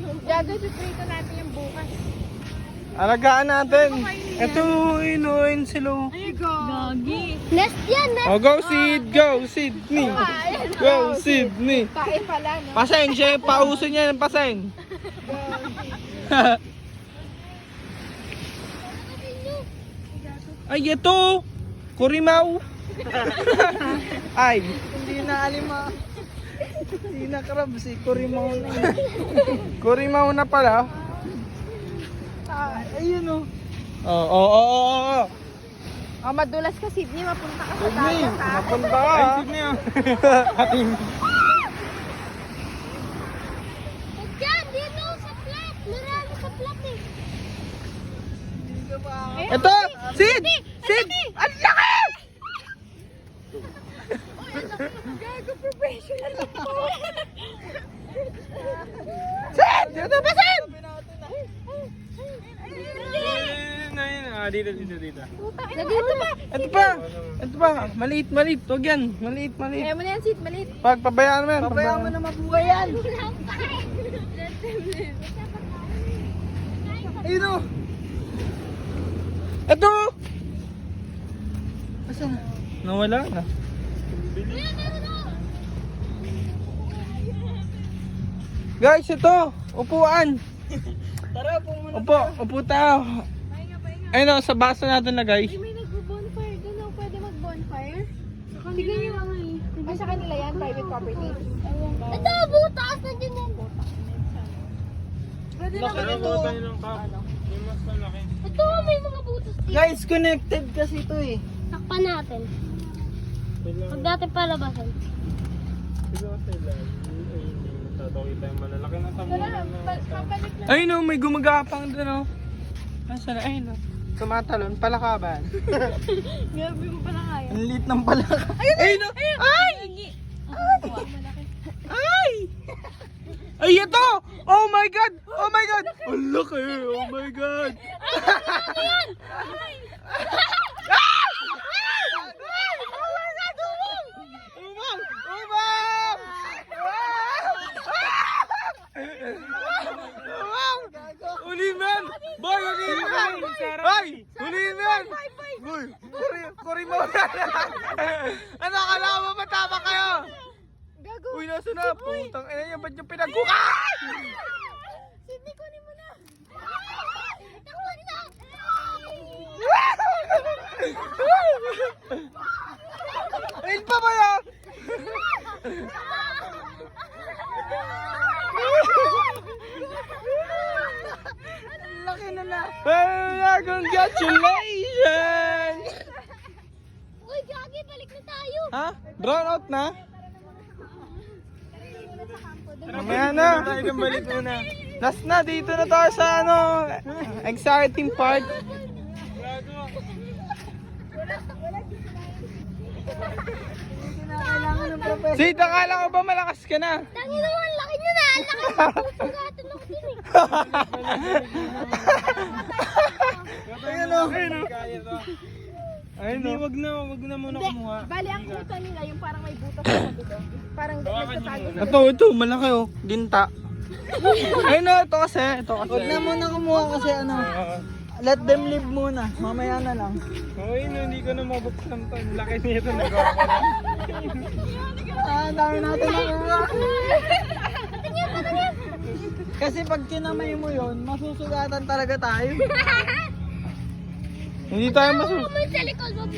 Gago, suprito natin yung bukas. Alagaan natin. Ito, inuin sila. Ay, gagi. Nest yan, nest. Oh, go Sid! Go Sydney! Go Sydney! Kain pala, no? Paseng, siya yung pauso niya ng paseng. Ay, ito! Kurimaw! Ay, hindi na alima. Hindi na crab, si Kurimaw na. Kurimaw na pala. Ayun o. Oo. Oh, madulas ka, Sydney. Mapunta ka sa Sydney, dagat, ha? napunta ka. Ay, Sydney ah. Huwag yan, dito sa flat. Marami sa flat eh. Ito! Sid! Sid! Ang laki! Gago, professional ako. Sid! Dito ba, Sid? Dito. Nandito ba? Ito pa. Maliit. Huwag yan. Maliit. Kaya mo na yan, Sid. Maliit. Pabayaan mo yan. Pabayaan mo na mabuhay yan. Ayun o. Ito! Asan? Nawala na. Guys, ito. Upuan. Tara, upo muna. Upo tayo. Ayun o, sa baso natin na guys. May nag-bonfire doon. Oh. Pwede mag-bonfire? Sige nyo mga Ay, sa kanila yan, private property. Ito, butas na dyan yan. Pwede naman ito. Ito, may mga butas dito. Guys, connected kasi ito eh. Takpan natin. Huwag natin palabasan. Ayun o, may gumagapang doon o. Nasaan na? Ayun o. Tumatalon, palakaban. Grabe mo pala kaya. Ang liit ng palaka. Ayun o! Ay! Ay! Ay, ito! Oh my God! Oh my God! Ang laki! Oh my God! Uliman! Boy, uliman! Ay! Uliman! Boy, kuri mo na! Ano, akala mo matama kayo? Gago. Uy, nasa na? Putang ina niya, ba't yung pinagkukan? Sydney, kunin mo na. Takpan na! Ayun pa ba yan? Laki na na. Congratulations! Uy, Gagi, balik na tayo. Ha? Drawn out na? Mamaya na. Balik muna. Last na, dito na tayo sa ano, exciting part. Sid, akala ko ba malakas ka na? Tangi naman, laki nyo na. Laki na. Pagkatan ako din eh. Ayun o. Ayun o. Wag na muna kumuha. Bali, ang kuta nila yung parang may butas sa dito. Parang nagtatago sa Ito, malaki o. Ginta. Ayun o, ito kasi. Wag na muna kumuha kasi ano. Let them live muna. Mamaya na lang. Uy, hindi ko na mabuksan to. Laki nito, nagawa ko na. Ang dami natin nakuha. Kasi pag kinamay mo yun, masusugatan talaga tayo. Hindi tayo masul. May sa likod mo.